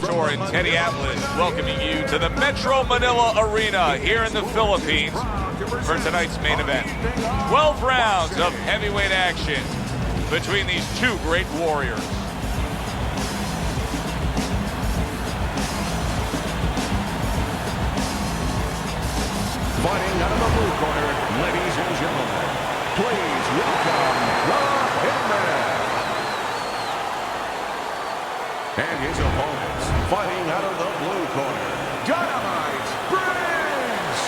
Bellator and Teddy Atlas welcoming you to the Metro Manila Arena here in the Philippines for tonight's main event. 12 rounds of heavyweight action between these two great warriors. Fighting out of the blue corner, ladies and gentlemen, please welcome the Hitman. And his opponents, fighting out of the blue corner, Dynamite Briggs.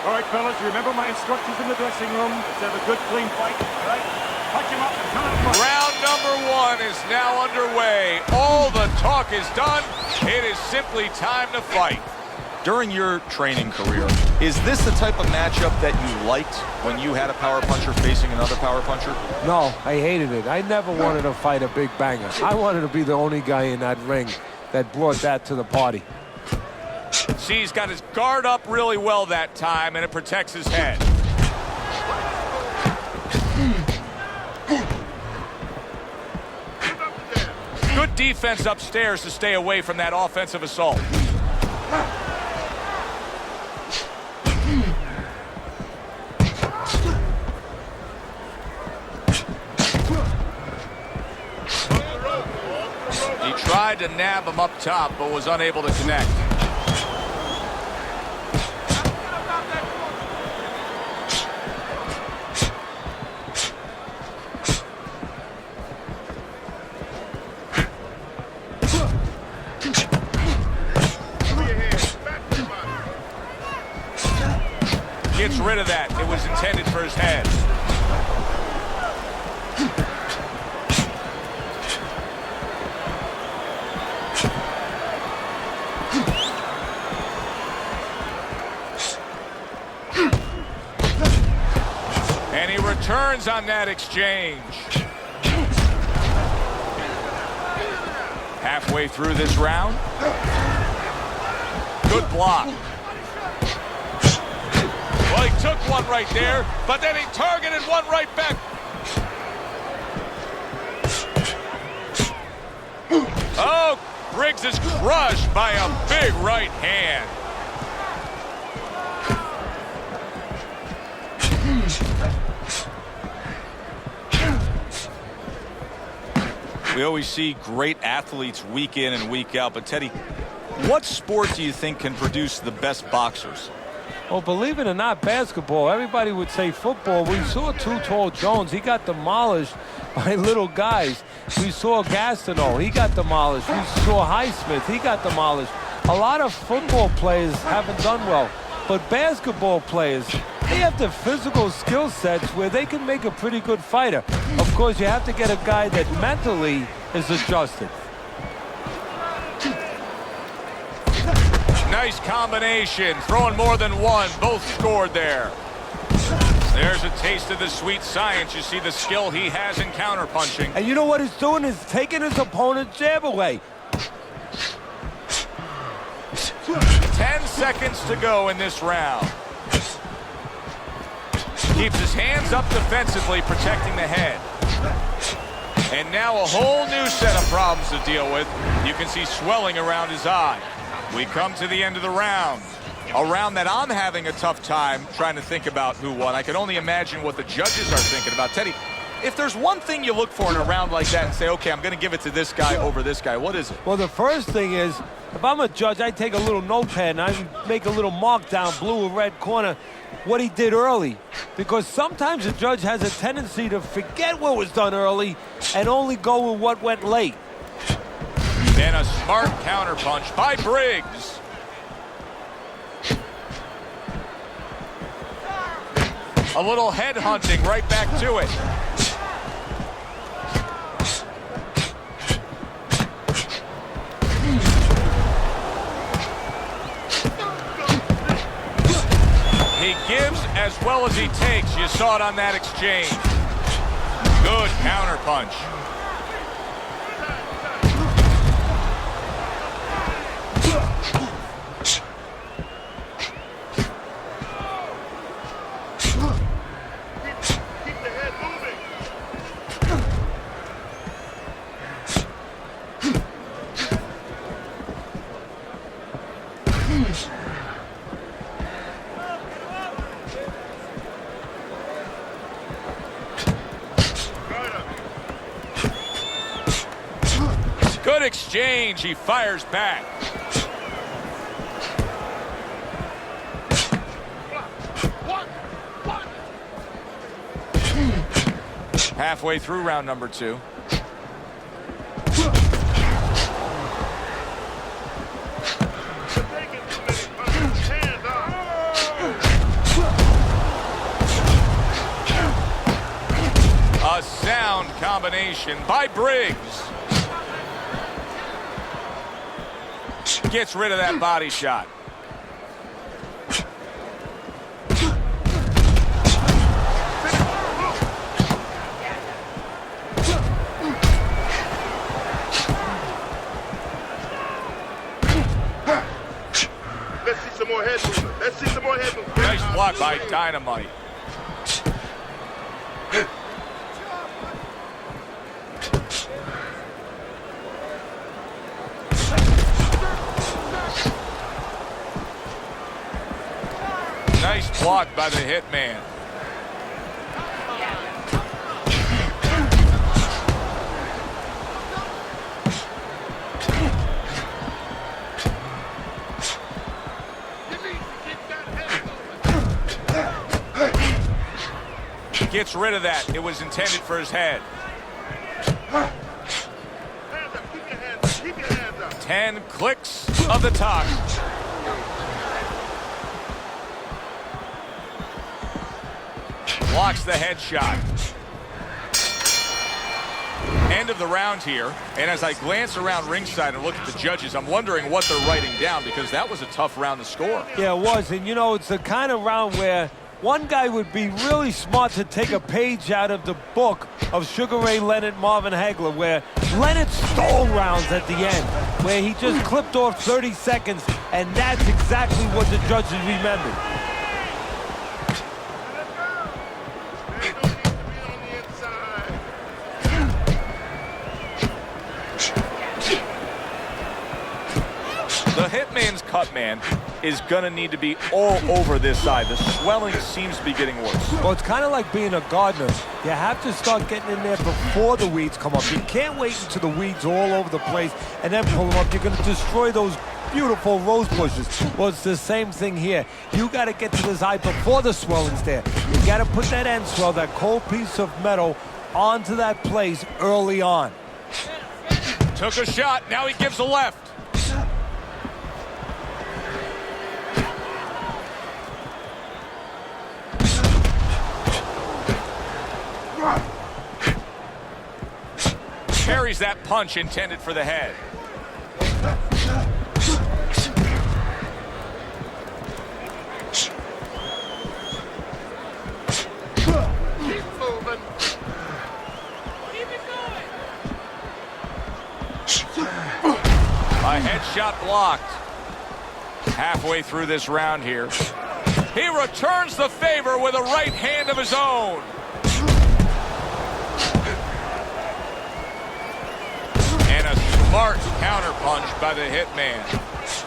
All right, fellas, you remember my instructions in the dressing room? Let's have a good, clean fight, right? Punch him up and come out. Round number one is now underway. All the talk is done. It is simply time to fight. During your training career, is this the type of matchup that you liked when you had a power puncher facing another power puncher? No, I hated it. I never wanted to fight a big banger. I wanted to be the only guy in that ring that brought that to the party. See, he's got his guard up really well that time, and it protects his head. Good defense upstairs to stay away from that offensive assault. He tried to nab him up top, but was unable to connect. Gets rid of that. It was intended for his head. And he returns on that exchange. Halfway through this round. Good block. Well, he took one right there, but then he targeted one right back. Oh, Briggs is crushed by a big right hand. We always see great athletes week in and week out, but Teddy, what sport do you think can produce the best boxers? Well, believe it or not, basketball. Everybody would say football. We saw Too Tall Jones. He got demolished by little guys. We saw Gastineau. He got demolished. We saw Highsmith. He got demolished. A lot of football players haven't done well. But basketball players, they have the physical skill sets where they can make a pretty good fighter. Of course, you have to get a guy that mentally is adjusted. Nice combination, throwing more than one. Both scored there. There's a taste of the sweet science. You see the skill he has in counterpunching. And you know what he's doing is taking his opponent's jab away. 10 seconds to go in this round. Keeps his hands up defensively, protecting the head. And now a whole new set of problems to deal with. You can see swelling around his eye. We come to the end of the round. A round that I'm having a tough time trying to think about who won. I can only imagine what the judges are thinking about. Teddy, if there's one thing you look for in a round like that and say, okay, I'm going to give it to this guy over this guy, what is it? Well, the first thing is, if I'm a judge, I take a little notepad and I make a little mark down, blue or red corner, what he did early. Because sometimes a judge has a tendency to forget what was done early and only go with what went late. And a smart counterpunch by Briggs. A little head hunting right back to it. He gives as well as he takes. You saw it on that exchange. Good counterpunch. Good exchange. He fires back. Halfway through round number 2. A sound combination by Briggs. Gets rid of that body shot. Let's see some more head movement. Let's see some more head movement. Nice block by Dynamite. Nice block by the Hitman. Gets rid of that. It was intended for his head. Hands up. Keep your hands up. Keep your hands up. 10 clicks of the top. Blocks the headshot. End of the round here. And as I glance around ringside and look at the judges, I'm wondering what they're writing down, because that was a tough round to score. Yeah, it was. And, you know, it's the kind of round where one guy would be really smart to take a page out of the book of Sugar Ray Leonard, Marvin Hagler, where Leonard stole rounds at the end, where he just clipped off 30 seconds, and that's exactly what the judges remembered. They don't need to be on the inside. The Hitman's cut man is going to need to be all over this side. The swelling seems to be getting worse. Well, it's kind of like being a gardener. You have to start getting in there before the weeds come up. You can't wait until the weeds are all over the place and then pull them up. You're going to destroy those beautiful rose bushes. Well, it's the same thing here. You got to get to this eye before the swelling's there. You got to put that end swell, that cold piece of metal, onto that place early on. Took a shot. Now he gives a left. Carries that punch intended for the head. Keep moving. A headshot blocked. Halfway through this round here. He returns the favor with a right hand of his own. And a smart counterpunch by the Hitman.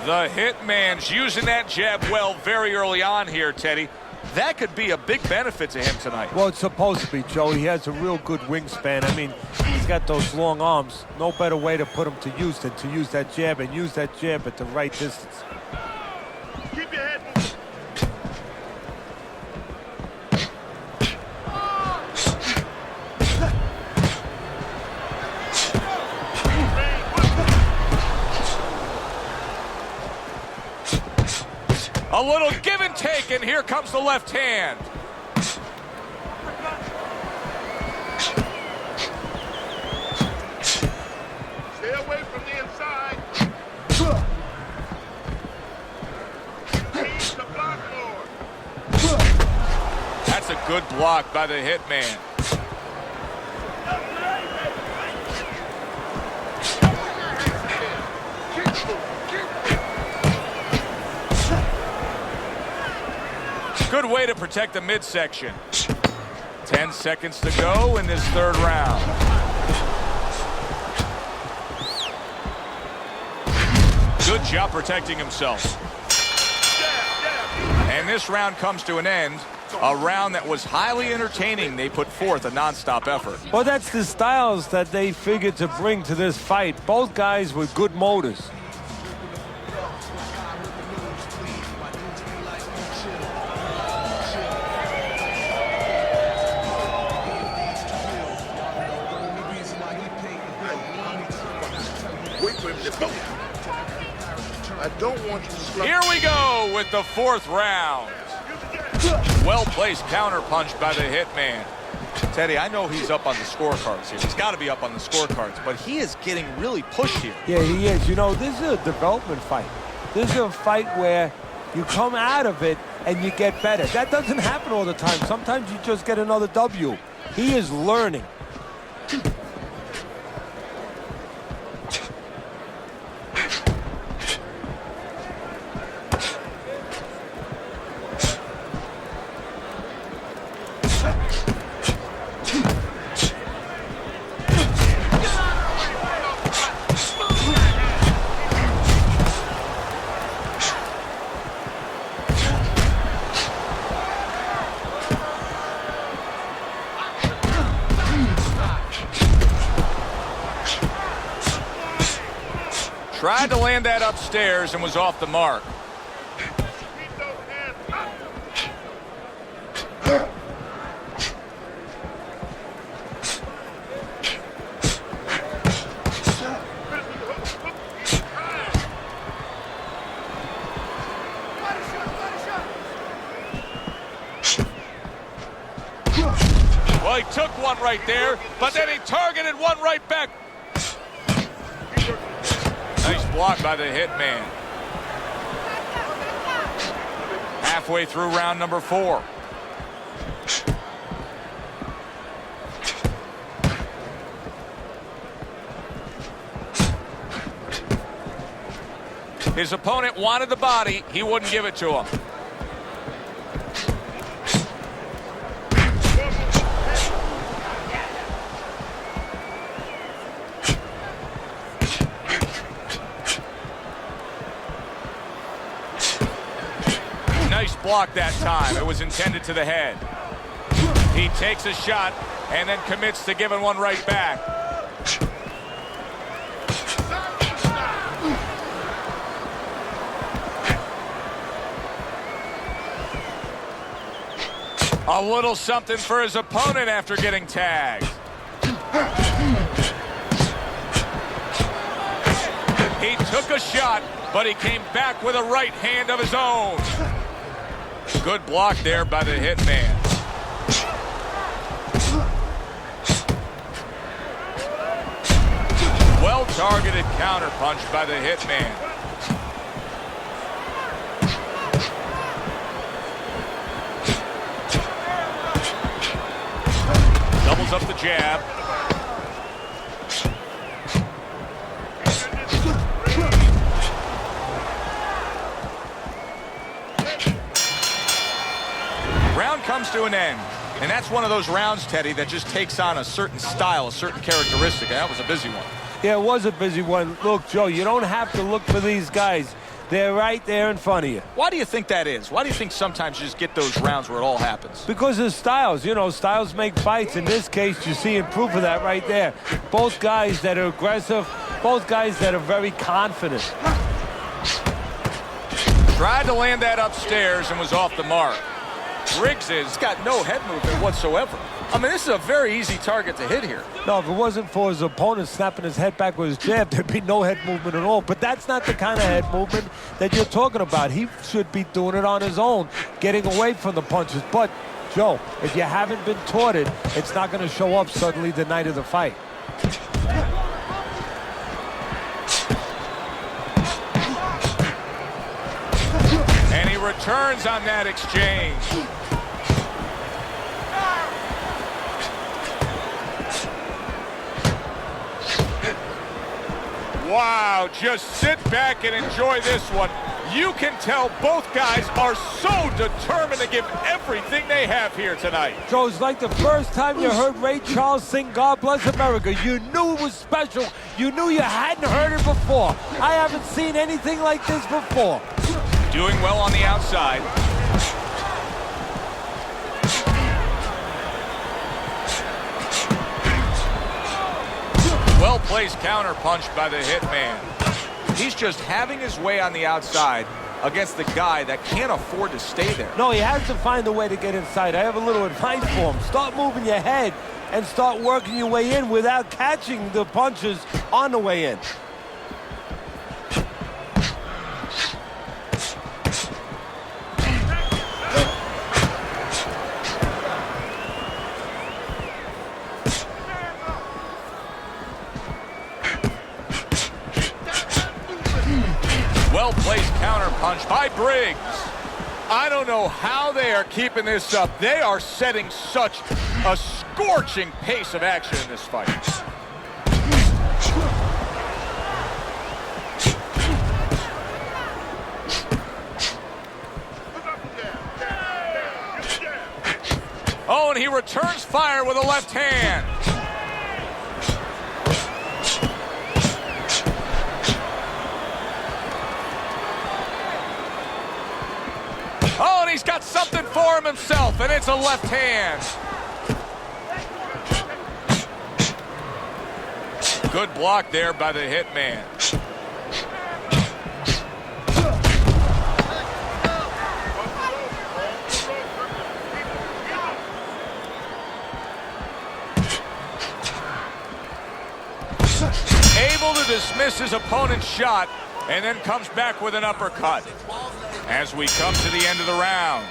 The Hitman's using that jab well very early on here, Teddy. That could be a big benefit to him tonight. Well, it's supposed to be, Joe. He has a real good wingspan. I mean, he's got those long arms. No better way to put him to use than to use that jab and use that jab at the right distance. Keep your head moving. A little give and take, and here comes the left hand. Stay away from the inside. Keep the block more. That's a good block by the Hitman. Good way to protect the midsection. 10 seconds to go in this third round. Good job protecting himself. And this round comes to an end. A round that was highly entertaining. They put forth a nonstop effort. Well, that's the styles that they figured to bring to this fight. Both guys with good motors. Wait for him to go. I don't want you to slap. Here we go with the fourth round. Well-placed counterpunch by the hitman. Teddy, I know he's up on the scorecards here. He's got to be up on the scorecards, but he is getting really pushed here. Yeah, he is. You know, this is a development fight. This is a fight where you come out of it and you get better. That doesn't happen all the time. Sometimes you just get another W. He is learning. Tried to land that upstairs and was off the mark. Keep those hands up. Well, he took one right there, but then he targeted one right back. Nice block by the hitman. Halfway through round number 4. His opponent wanted the body. He wouldn't give it to him. Nice block that time. It was intended to the head. He takes a shot and then commits to giving one right back. A little something for his opponent after getting tagged. He took a shot, but he came back with a right hand of his own. Good block there by the hitman. Well-targeted counterpunch by the hitman. Doubles up the jab. Round comes to an end. And that's one of those rounds, Teddy, that just takes on a certain style, a certain characteristic. That was a busy one. Yeah, it was a busy one. Look, Joe, you don't have to look for these guys. They're right there in front of you. Why do you think that is? Why do you think sometimes you just get those rounds where it all happens? Because of styles. You know, styles make fights. In this case, you're seeing proof of that right there. Both guys that are aggressive, both guys that are very confident. Tried to land that upstairs and was off the mark. Briggs has got no head movement whatsoever. I mean, this is a very easy target to hit here. No, if it wasn't for his opponent snapping his head back with his jab, there'd be no head movement at all. But that's not the kind of head movement that you're talking about. He should be doing it on his own, getting away from the punches. But, Joe, if you haven't been taught it, it's not going to show up suddenly the night of the fight. And he returns on that exchange. Wow, just sit back and enjoy this one. You can tell both guys are so determined to give everything they have here tonight. Joe, it's like the first time you heard Ray Charles sing God Bless America. You knew it was special. You knew you hadn't heard it before. I haven't seen anything like this before. Doing well on the outside. Well-placed counterpunch by the hitman. He's just having his way on the outside against the guy that can't afford to stay there. No, he has to find a way to get inside. I have a little advice for him. Start moving your head and start working your way in without catching the punches on the way in. Well-placed counterpunch by Briggs. I don't know how they are keeping this up. They are setting such a scorching pace of action in this fight. Oh, and he returns fire with a left hand. Oh, and he's got something for him himself, and it's a left hand. Good block there by the hitman. Able to dismiss his opponent's shot, and then comes back with an uppercut. As we come to the end of the round,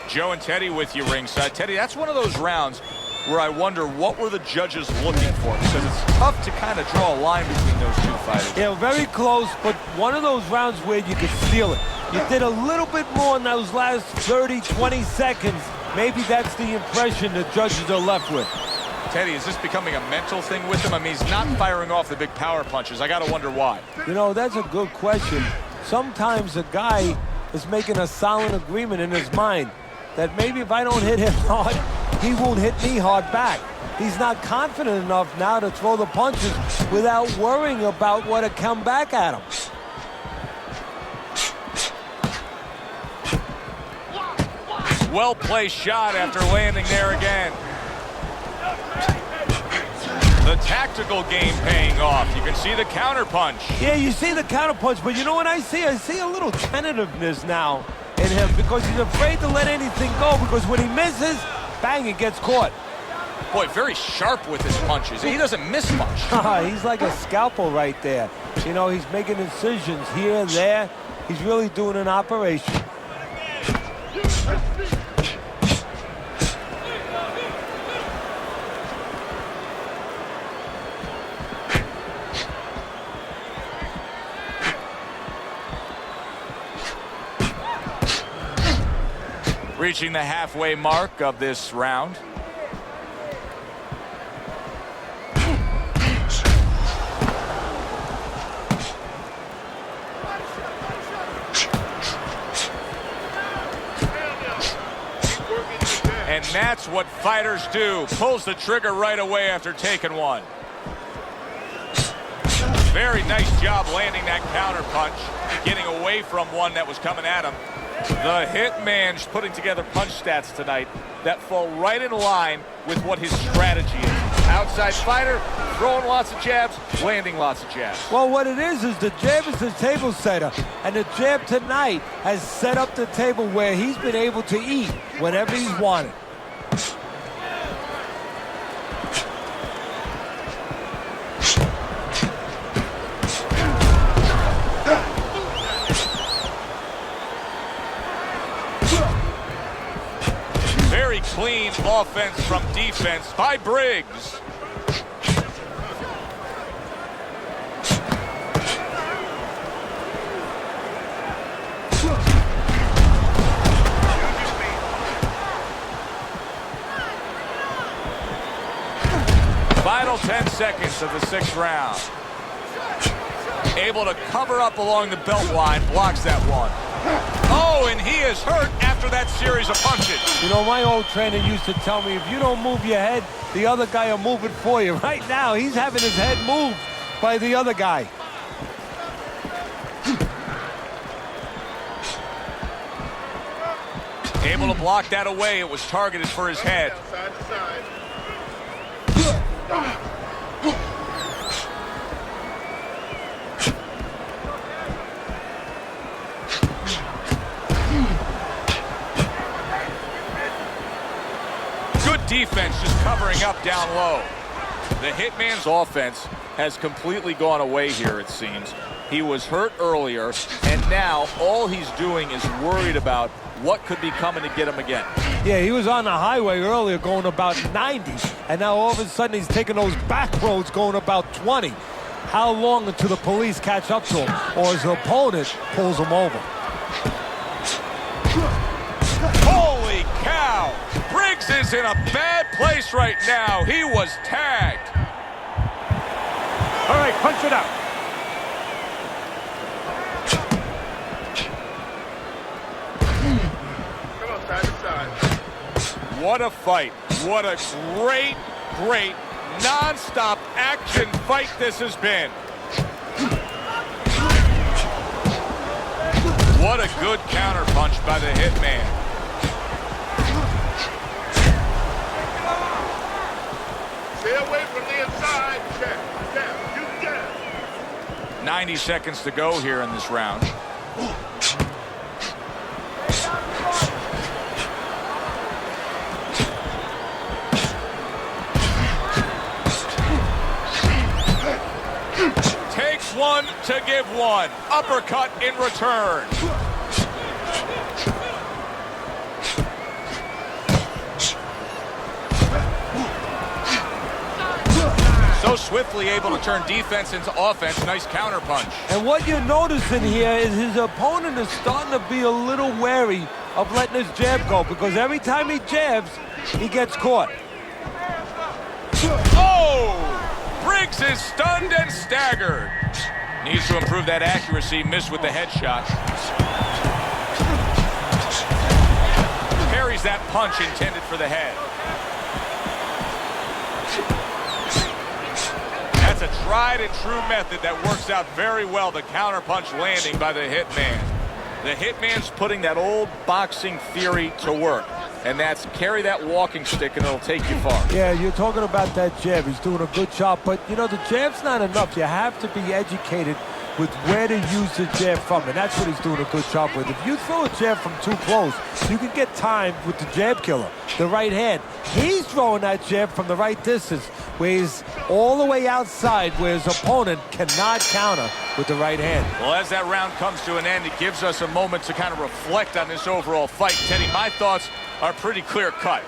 Joe and Teddy with you ringside. Teddy, that's one of those rounds where I wonder what were the judges looking for, because it's tough to kind of draw a line between those two fighters. Yeah, very close, but one of those rounds where you could feel it. You did a little bit more in those last 30, 20 seconds. Maybe that's the impression the judges are left with. Teddy, is this becoming a mental thing with him? I mean, he's not firing off the big power punches. I got to wonder why. You know, that's a good question. Sometimes a guy is making a silent agreement in his mind that maybe if I don't hit him hard, he won't hit me hard back. He's not confident enough now to throw the punches without worrying about what to come back at him. Well-placed shot after landing there again. The tactical game paying off. You can see the counterpunch. Yeah, you see the counterpunch, but you know what I see? I see a little tentativeness now in him because he's afraid to let anything go, because when he misses, bang, it gets caught. Boy, very sharp with his punches. He doesn't miss much. He's like a scalpel right there. You know, he's making incisions here and there. He's really doing an operation. Reaching the halfway mark of this round. And that's what fighters do. Pulls the trigger right away after taking one. Very nice job landing that counter punch, getting away from one that was coming at him. The hitman's putting together punch stats tonight that fall right in line with what his strategy is. Outside fighter, throwing lots of jabs, landing lots of jabs. Well, what it is the jab is the table setter. And the jab tonight has set up the table where he's been able to eat whenever he's wanted. Very clean offense from defense by Briggs. Final 10 seconds of the sixth round. Able to cover up along the belt line, blocks that one. Oh, and he is hurt after that series of punches. You know, my old trainer used to tell me, if you don't move your head, the other guy will move it for you. Right now, he's having his head moved by the other guy. Able to block that away. It was targeted for his head. Side to side. setting up down low. The Hitman's offense has completely gone away here, it seems. He was hurt earlier, and now all he's doing is worried about what could be coming to get him again. Yeah, he was on the highway earlier going about 90, and now all of a sudden he's taking those back roads going about 20. How long until the police catch up to him or his opponent pulls him over? Holy cow! Briggs is in a bad place right now. He was tagged. All right, punch it out. Come on, side to side. What a fight. What a great, great, non-stop action fight this has been. What a good counterpunch by the Hitman. Stay away from the inside. Jab, you jab. 90 seconds to go here in this round. Takes one to give one. Uppercut in return. So swiftly able to turn defense into offense. Nice counterpunch. And what you're noticing here is his opponent is starting to be a little wary of letting his jab go, because every time he jabs, he gets caught. Oh! Briggs is stunned and staggered. Needs to improve that accuracy. Missed with the headshot. Parries that punch intended for the head. That's a tried and true method that works out very well. The counterpunch landing by the Hitman. The Hitman's putting that old boxing theory to work. And that's carry that walking stick and it'll take you far. Yeah, you're talking about that jab. He's doing a good job. But, you know, the jab's not enough. You have to be educated with where to use the jab from. And that's what he's doing a good job with. If you throw a jab from too close, you can get timed with the jab killer, the right hand. He's throwing that jab from the right distance, where he's all the way outside, where his opponent cannot counter with the right hand. Well, as that round comes to an end, it gives us a moment to kind of reflect on this overall fight. Teddy, my thoughts are pretty clear-cut.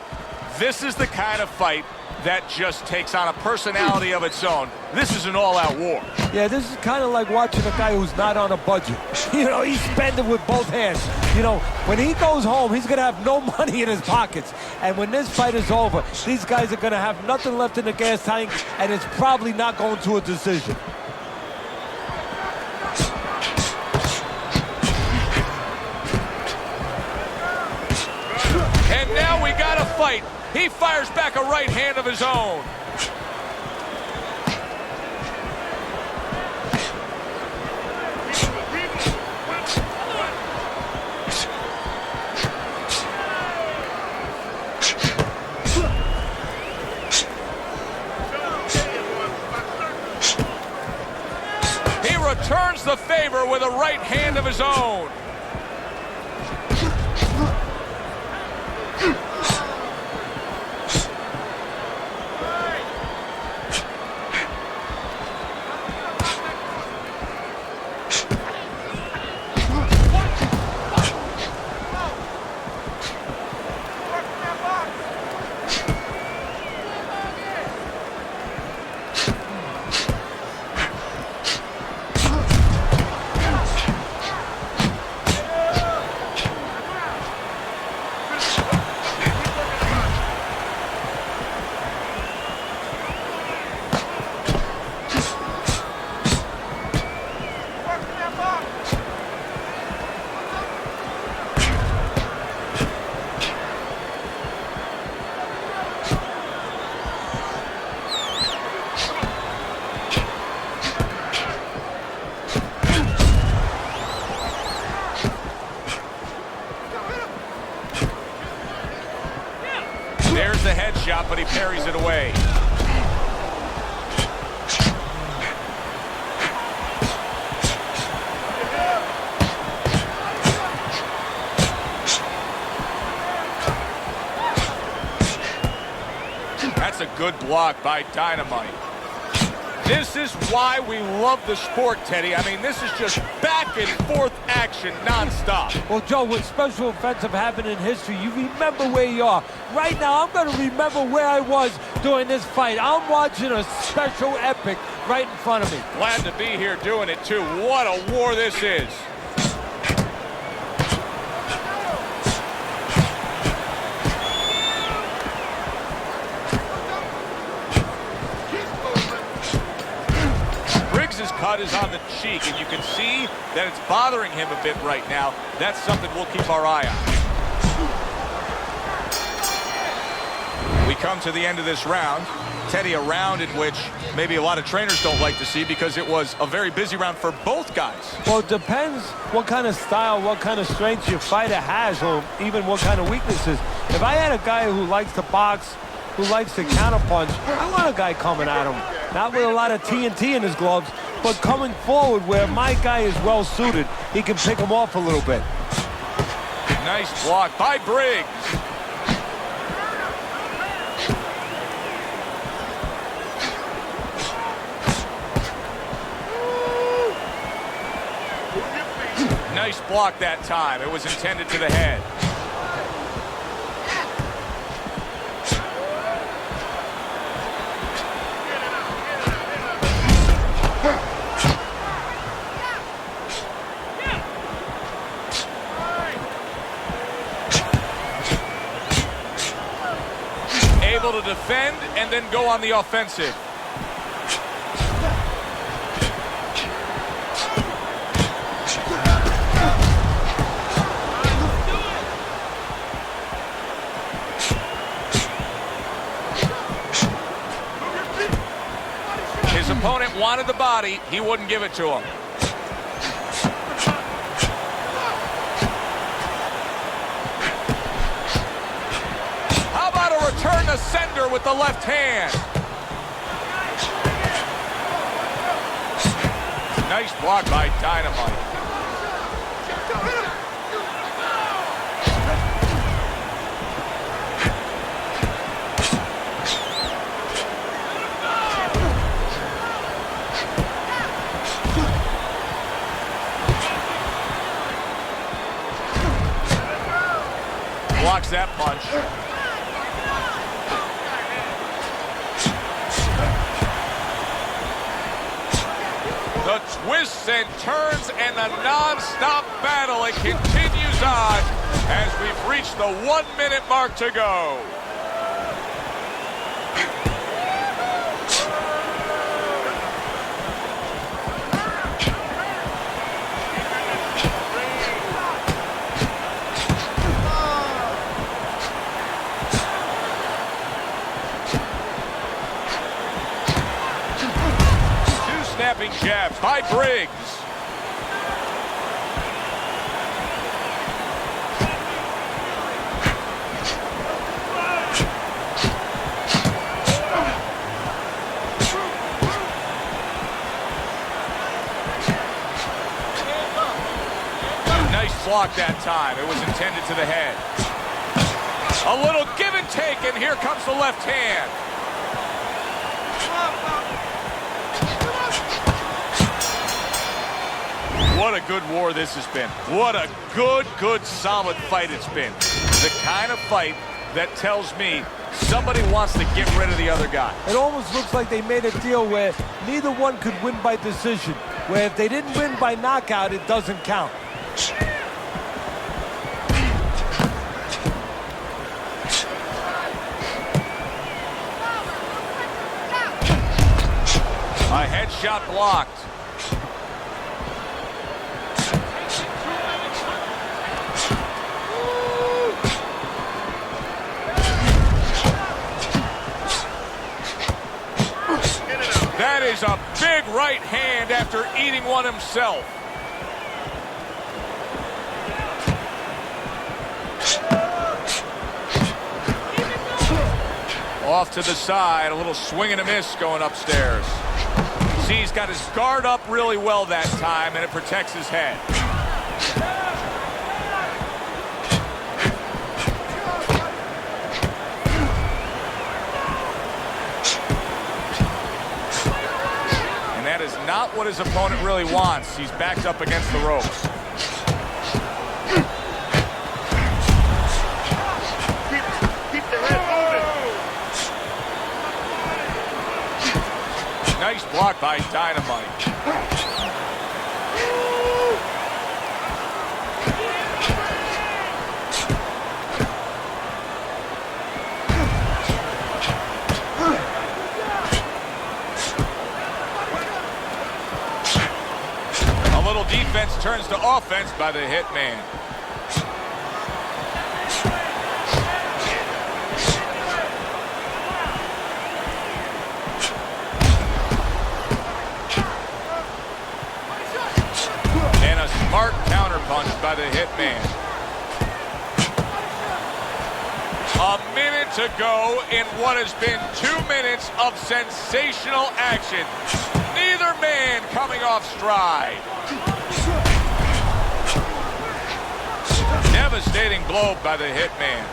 This is the kind of fight that just takes on a personality of its own. This is an all-out war. Yeah, this is kind of like watching a guy who's not on a budget. You know, he's spending with both hands. You know, when he goes home, he's going to have no money in his pockets. And when this fight is over, these guys are going to have nothing left in the gas tank, and it's probably not going to a decision. And now we got a fight. He fires back a right hand of his own. He returns the favor with a right hand of his own. There's the headshot, but he parries it away. That's a good block by Dynamite. This is why we love the sport, Teddy. I mean, this is just back and forth action nonstop. Well, Joe, when special events have happened in history, you remember where you are. Right now, I'm going to remember where I was during this fight. I'm watching a special epic right in front of me. Glad to be here doing it, too. What a war this is. Briggs's cut is on the cheek, and you can see that it's bothering him a bit right now. That's something we'll keep our eye on. We come to the end of this round. Teddy, a round in which maybe a lot of trainers don't like to see because it was a very busy round for both guys. Well, it depends what kind of style, what kind of strength your fighter has, or even what kind of weaknesses. If I had a guy who likes to box, who likes to counterpunch, I want a guy coming at him. Not with a lot of TNT in his gloves, but coming forward where my guy is well suited. He can pick him off a little bit. Nice block by Briggs. Nice block that time. It was intended to the head. Able to defend and then go on the offensive. His opponent wanted the body. He wouldn't give it to him. How about a return to sender with the left hand? Nice block by Dynamite. Blocks that punch. The twists and turns and the non-stop battle. It continues on as we've reached the 1 minute mark to go. Snapping jabs by Briggs. Nice block that time. It was intended to the head. A little give and take, and here comes the left hand. What a good war this has been. What a good, solid fight it's been. The kind of fight that tells me somebody wants to get rid of the other guy. It almost looks like they made a deal where neither one could win by decision, where if they didn't win by knockout, it doesn't count. A headshot blocked. That is a big right hand after eating one himself. Off to the side, a little swing and a miss going upstairs. See, he's got his guard up really well that time, and it protects his head. not what his opponent really wants. He's backed up against the ropes. Keep the head moving. Nice block by Dynamite. Defense turns to offense by the Hitman. And a smart counterpunch by the Hitman. A minute to go in what has been 2 minutes of sensational action. Neither man coming off stride. Devastating blow by the Hitman.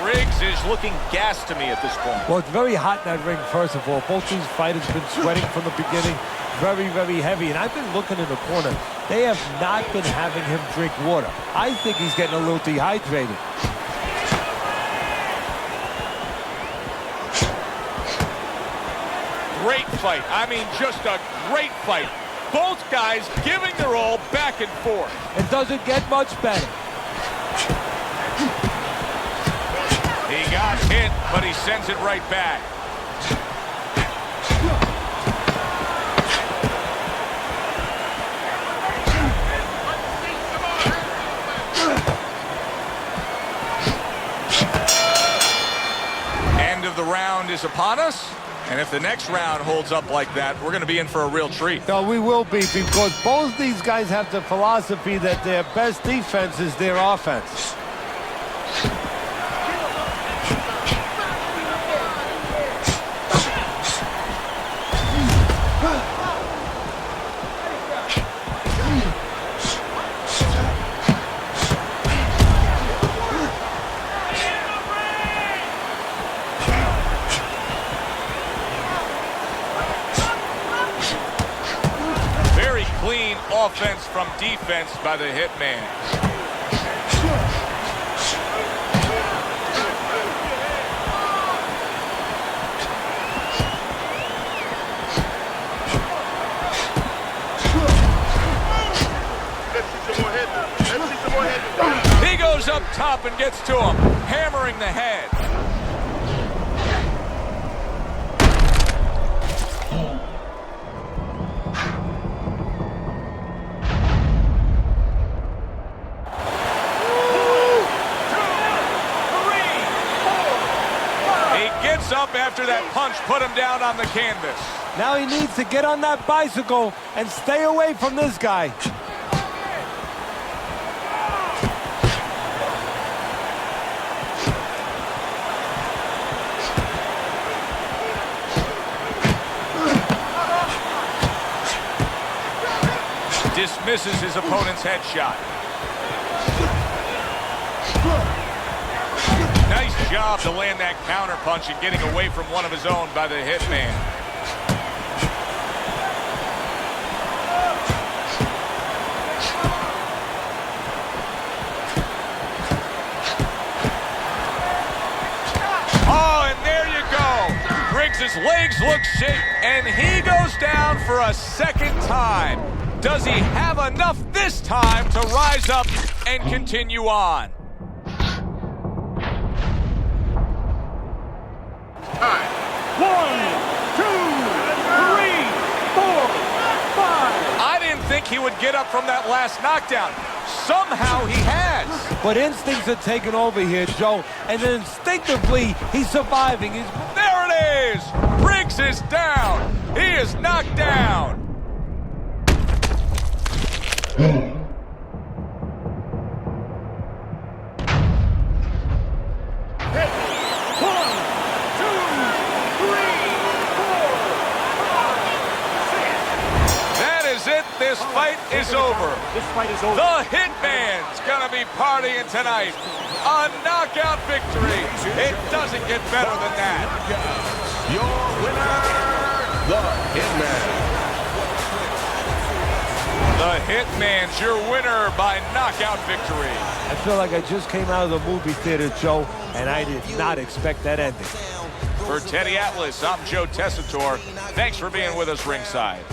Briggs is looking gassed to me at this point. Well, it's very hot in that ring, first of all. Both these fighters have been sweating from the beginning. Very, very heavy. And I've been looking in the corner. They have not been having him drink water. I think he's getting a little dehydrated. Great fight. I mean, just a great fight. Both guys giving their all back and forth. It doesn't get much better. He got hit, but he sends it right back. End of the round is upon us. And if the next round holds up like that, we're going to be in for a real treat. No, we will be, because both these guys have the philosophy that their best defense is their offense. Clean offense from defense by the Hitman. He goes up top and gets to him, hammering the head. Up after that punch put him down on the canvas. Now he needs to get on that bicycle and stay away from this guy. Dismisses his opponent's headshot. Nice job to land that counter punch and getting away from one of his own by the Hitman. Oh, and there you go. Briggs' legs look shaky, and he goes down for a second time. Does he have enough this time to rise up and continue on? He would get up from that last knockdown. Somehow he has. But instincts are taking over here, Joe. And then instinctively, he's surviving. There it is! Briggs is down. He is knocked down. This fight is over. This fight is over. The Hitman's gonna be partying tonight. A knockout victory. It doesn't get better than that. Your winner, the Hitman. The Hitman's your winner by knockout victory. I feel like I just came out of the movie theater, Joe, and I did not expect that ending. For Teddy Atlas, I'm Joe Tessitore. Thanks for being with us ringside.